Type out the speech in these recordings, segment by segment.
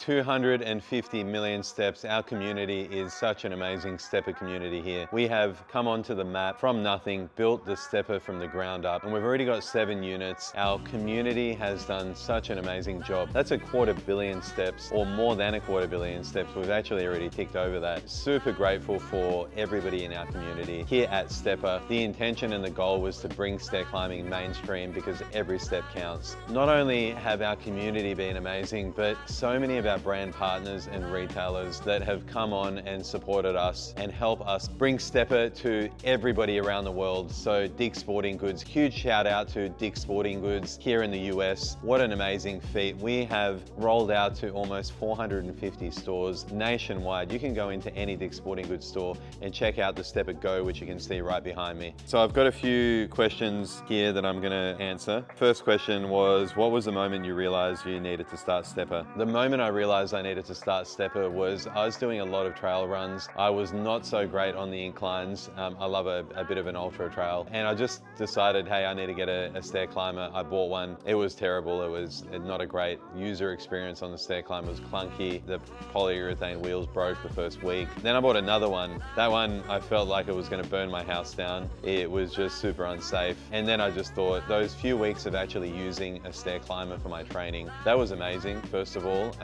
250 million steps. Our community is such an amazing stepper community here. We have come onto the map from nothing, built the stepper from the ground up, and we've already got 7 units. Our community has done such an amazing job. That's a 250 million steps, or more than a 250 million steps. We've actually already ticked over that. Super grateful for everybody in our community. Here at STEPR, the intention and the goal was to bring stair climbing mainstream because every step counts. Not only have our community been amazing, but so many of our brand partners and retailers that have come on and supported us and help us bring STEPR to everybody around the world. So Dick's Sporting Goods, huge shout out to Dick's Sporting Goods here in the US. What an amazing feat. We have rolled out to almost 450 stores nationwide. You can go into any Dick's Sporting Goods store and check out the STEPR Go, which you can see right behind me. So I've got a few questions here that I'm gonna answer. First question was, what was the moment you realized you needed to start STEPR? The moment I realized I needed to start STEPR was I was doing a lot of trail runs. I was not so great on the inclines. I love a bit of an ultra trail. And I just decided, hey, I need to get a stair climber. I bought one. It was terrible. It was not a great user experience on the stair climber. It was clunky. The polyurethane wheels broke the first week. Then I bought another one. That one, I felt like it was gonna burn my house down. It was just super unsafe. And then I just thought those few weeks of actually using a stair climber for my training, that was amazing, first of all.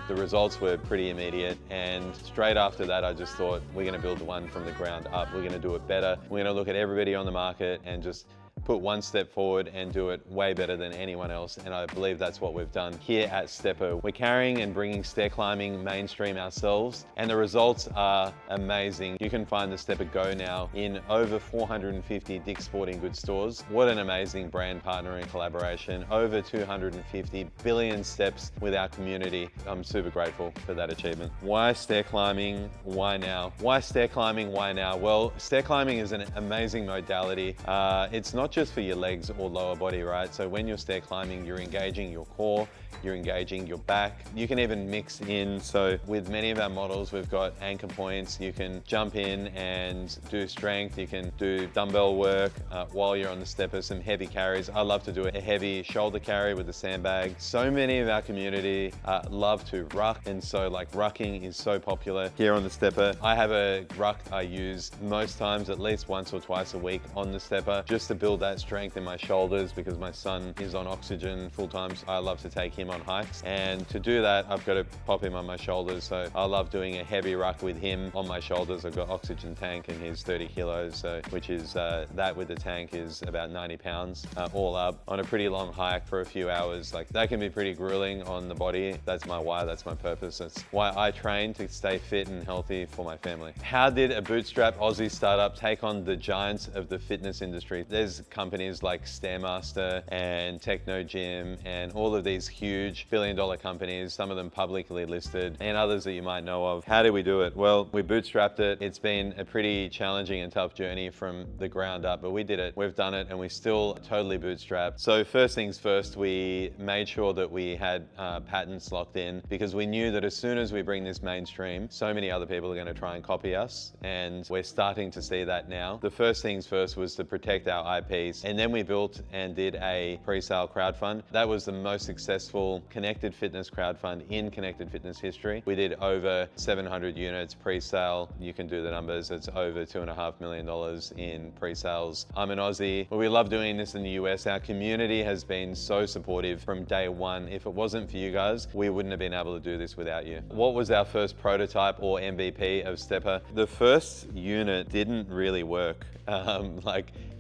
The results were pretty immediate. And straight after that, I just thought, we're gonna build one from the ground up. We're gonna do it better. We're gonna look at everybody on the market and just put one step forward and do it way better than anyone else. And I believe that's what we've done here at STEPR. We're carrying and bringing stair climbing mainstream ourselves, and the results are amazing. You can find the STEPR Go now in over 450 Dick's Sporting Goods stores. What an amazing brand partner and collaboration. Over 250 billion steps with our community. I'm super grateful for that achievement. Why stair climbing? Why now? Why stair climbing? Why now? Well, stair climbing is an amazing modality. It's not just for your legs or lower body, right? So when you're stair climbing, you're engaging your core, you're engaging your back. You can even mix in. So with many of our models, we've got anchor points. You can jump in and do strength. You can do dumbbell work while you're on the stepper, some heavy carries. I love to do a heavy shoulder carry with a sandbag. So many of our community love to ruck. And so like rucking is so popular here on the stepper. I have a ruck I use most times, at least once or twice a week on the stepper, just to build that strength in my shoulders because my son is on oxygen full time. So I love to take him on hikes, and to do that I've got to pop him on my shoulders. So I love doing a heavy ruck with him on my shoulders. I've got oxygen tank and he's 30 kilos, so which is that with the tank is about 90 pounds all up on a pretty long hike for a few hours. Like that can be pretty grueling on the body. That's my why, that's my purpose. That's why I train, to stay fit and healthy for my family. How did a bootstrap Aussie startup take on the giants of the fitness industry? There's companies like Stairmaster and Techno Gym and all of these huge billion-dollar companies, some of them publicly listed, and others that you might know of. How did we do it? Well, we bootstrapped it. It's been a pretty challenging and tough journey from the ground up, but we did it. We've done it, and we still totally bootstrapped. So first things first, we made sure that we had patents locked in, because we knew that as soon as we bring this mainstream, so many other people are going to try and copy us, and we're starting to see that now. The first things first was to protect our IPs, and then we built and did a pre-sale crowdfund. That was the most successful connected fitness crowdfund in connected fitness history. We did over 700 units pre-sale. You can do the numbers. It's over $2.5 million in pre-sales. I'm an Aussie, but we love doing this in the US. Our community has been so supportive from day one. If it wasn't for you guys, we wouldn't have been able to do this without you. What was our first prototype or MVP of STEPR? The first unit didn't really work.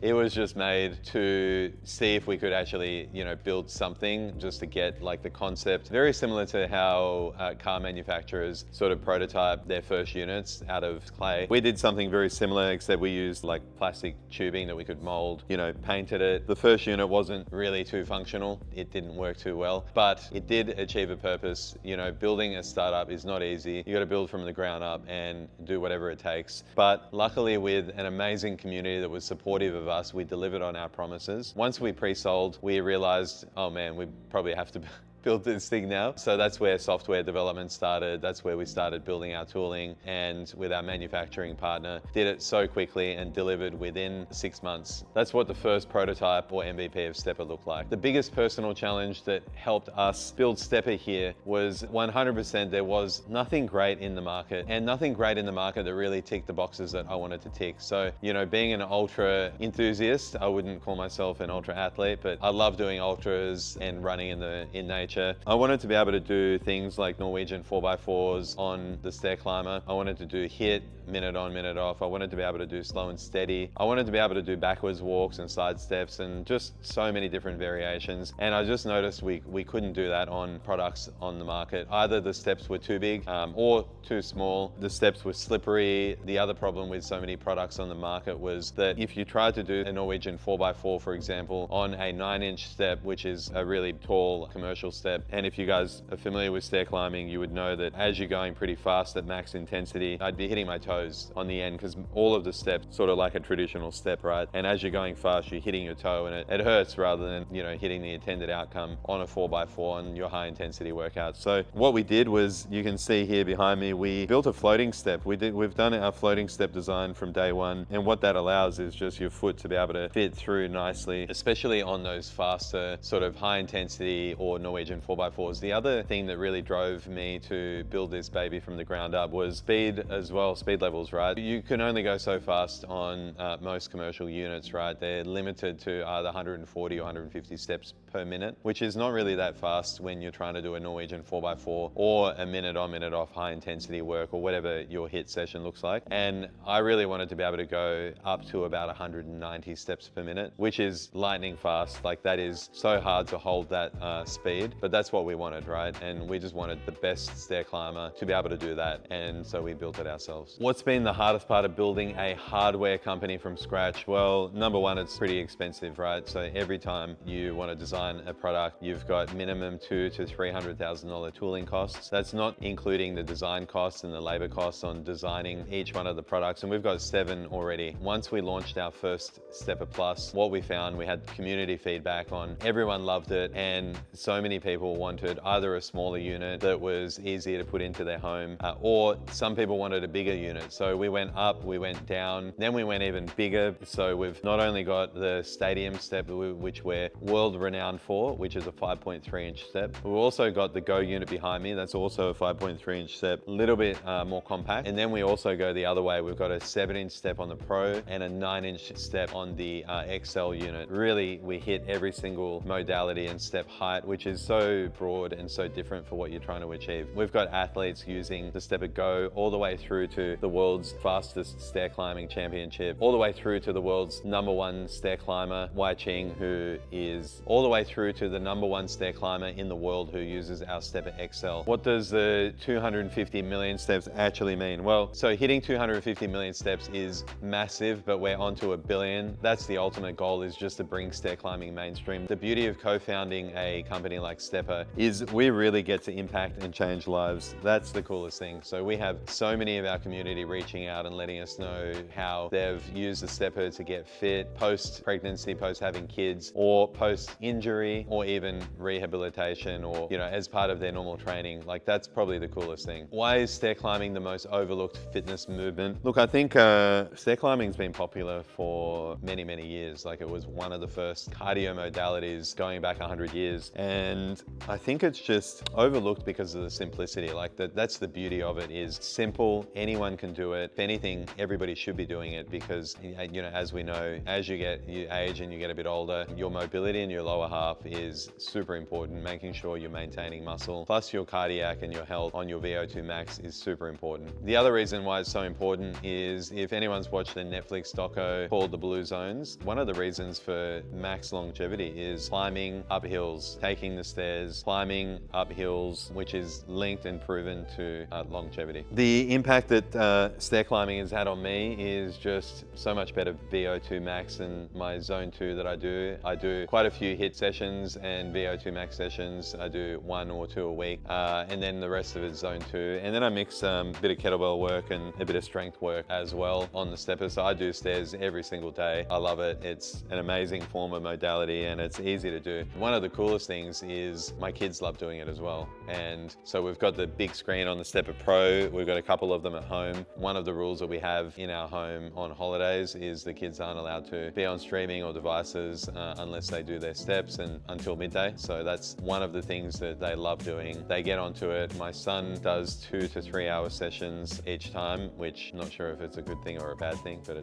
It was just made to see if we could actually, build something just to get like the concept. Very similar to how car manufacturers sort of prototype their first units out of clay. We did something very similar, except we used like plastic tubing that we could mold, painted it. The first unit wasn't really too functional. It didn't work too well, but it did achieve a purpose. Building a startup is not easy. You got to build from the ground up and do whatever it takes. But luckily, with an amazing community that was supportive of us, we delivered on our promises. Once we pre-sold, we realized, oh man, we probably have to built this thing now. So that's where software development started. That's where we started building our tooling, and with our manufacturing partner, did it so quickly and delivered within 6 months. That's what the first prototype or MVP of STEPR looked like. The biggest personal challenge that helped us build STEPR here was 100% there was nothing great in the market, and nothing great in the market that really ticked the boxes that I wanted to tick. So, you know, being an ultra enthusiast, I wouldn't call myself an ultra athlete, but I love doing ultras and running in nature. I wanted to be able to do things like Norwegian 4x4s on the stair climber. I wanted to do HIIT, minute on, minute off. I wanted to be able to do slow and steady. I wanted to be able to do backwards walks and side steps and just so many different variations. And I just noticed we couldn't do that on products on the market. Either the steps were too big or too small. The steps were slippery. The other problem with so many products on the market was that if you tried to do a Norwegian 4x4, for example, on a 9-inch step, which is a really tall commercial step, and if you guys are familiar with stair climbing, you would know that as you're going pretty fast at max intensity, I'd be hitting my toes on the end, because all of the steps sort of like a traditional step, right? And as you're going fast, you're hitting your toe, and it hurts rather than, you know, hitting the intended outcome on a 4x4 on your high intensity workout. So what we did was, you can see here behind me, we built a floating step. We've done our floating step design from day one, and what that allows is just your foot to be able to fit through nicely, especially on those faster sort of high intensity or Norwegian 4x4s. The other thing that really drove me to build this baby from the ground up was speed as well, speed levels, right? You can only go so fast on most commercial units, right? They're limited to either 140 or 150 steps per minute, which is not really that fast when you're trying to do a Norwegian 4x4 or a minute on, minute off high intensity work, or whatever your HIIT session looks like. And I really wanted to be able to go up to about 190 steps per minute, which is lightning fast. Like, that is so hard to hold that speed, but that's what we wanted, right? And we just wanted the best stair climber to be able to do that. And so we built it ourselves. What's been the hardest part of building a hardware company from scratch? Well, number one, it's pretty expensive, right? So every time you want to design a product, you've got minimum $200,000 to $300,000 tooling costs. That's not including the design costs and the labor costs on designing each one of the products. And we've got 7 already. Once we launched our first STEPR Plus, what we found, we had community feedback on, everyone loved it, and so many people wanted either a smaller unit that was easier to put into their home, or some people wanted a bigger unit. So we went up, we went down, then we went even bigger. So we've not only got the Stadium step, which we're world renowned for, which is a 5.3-inch step. We've also got the Go unit behind me. That's also a 5.3-inch step, a little bit more compact. And then we also go the other way. We've got a 7-inch step on the Pro and a 9-inch step on the XL unit. Really, we hit every single modality and step height, which is so broad and so different for what you're trying to achieve. We've got athletes using the STEPR Go all the way through to the world's fastest stair climbing championship, all the way through to the world's #1 stair climber, Wai Ching, who is all the way through to the #1 stair climber in the world who uses our STEPR XL. What does the 250 million steps actually mean? Well, so hitting 250 million steps is massive, but we're onto 1 billion. That's the ultimate goal, is just to bring stair climbing mainstream. The beauty of co-founding a company like STEPR is we really get to impact and change lives. That's the coolest thing. So we have so many of our community reaching out and letting us know how they've used the STEPR to get fit post-pregnancy, post-having kids, or post-injury, or even rehabilitation, or, you know, as part of their normal training. Like, that's probably the coolest thing. Why is stair climbing the most overlooked fitness movement? Look, I think stair climbing's been popular for many, many years. Like, it was one of the first cardio modalities going back 100 years. And I think it's just overlooked because of the simplicity. Like, that's the beauty of it, is simple. Anyone can do it. If anything, everybody should be doing it, because, you know, as we know, as you age and you get a bit older, your mobility in your lower half is super important. Making sure you're maintaining muscle, plus your cardiac and your health on your VO2 max is super important. The other reason why it's so important is, if anyone's watched the Netflix doco called The Blue Zones, one of the reasons for max longevity is climbing up hills, taking the stairs, climbing up hills, which is linked and proven to longevity. The impact that stair climbing has had on me is just so much better VO2 max than my zone 2 that I do. I do quite a few HIIT sessions and VO2 max sessions. I do 1 or 2 a week, and then the rest of it's zone 2. And then I mix a bit of kettlebell work and a bit of strength work as well on the STEPR. So I do stairs every single day. I love it. It's an amazing form of modality, and it's easy to do. One of the coolest things is is my kids love doing it as well. And so we've got the big screen on the STEPR Pro. We've got a couple of them at home. One of the rules that we have in our home on holidays is the kids aren't allowed to be on streaming or devices unless they do their steps and until midday. So that's one of the things that they love doing. They get onto it. My son does 2 to 3 hour sessions each time, which I'm not sure if it's a good thing or a bad thing, but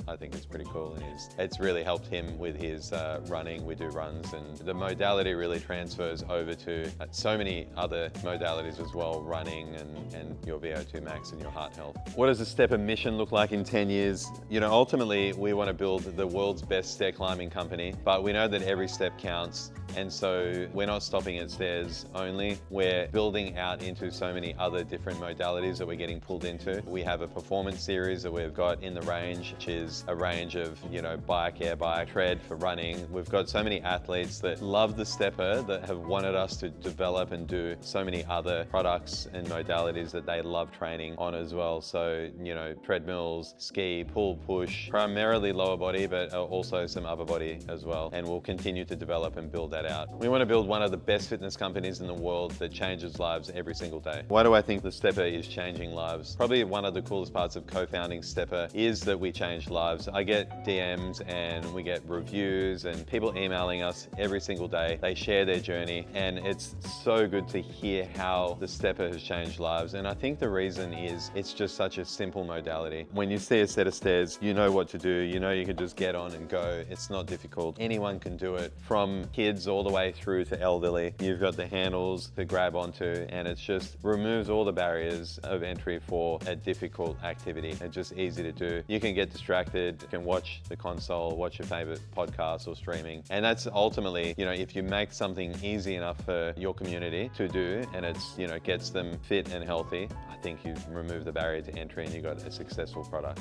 I think it's pretty cool. And it's really helped him with his running. We do runs, and the modality really transfers over to so many other modalities as well, running and your VO2 max and your heart health. What does the STEPR mission look like in 10 years? You know, ultimately, we want to build the world's best stair climbing company, but we know that every step counts. And so we're not stopping at stairs only. We're building out into so many other different modalities that we're getting pulled into. We have a performance series that we've got in the range, which is a range of, you know, bike, air bike, tread for running. We've got so many athletes that love the STEPR that have wanted us to develop and do so many other products and modalities that they love training on as well. So, you know, treadmills, ski, pull, push, primarily lower body, but also some upper body as well. And we'll continue to develop and build that out. We want to build one of the best fitness companies in the world that changes lives every single day. Why do I think the STEPR is changing lives? Probably one of the coolest parts of co-founding STEPR is that we change lives. I get DMs and we get reviews and people emailing us every single day. They share their journey, and it's so good to hear how the STEPR has changed lives. And I think the reason is it's just such a simple modality. When you see a set of stairs, you know what to do. You know you can just get on and go. It's not difficult. Anyone can do it, from kids all the way through to elderly. You've got the handles to grab onto, and it just removes all the barriers of entry for a difficult activity. It's just easy to do. You can get distracted, you can watch the console, watch your favorite podcast or streaming. And that's ultimately, you know, if you make something easy enough for your community to do, and it's, you know, gets them fit and healthy, I think you remove the barrier to entry and you've got a successful product.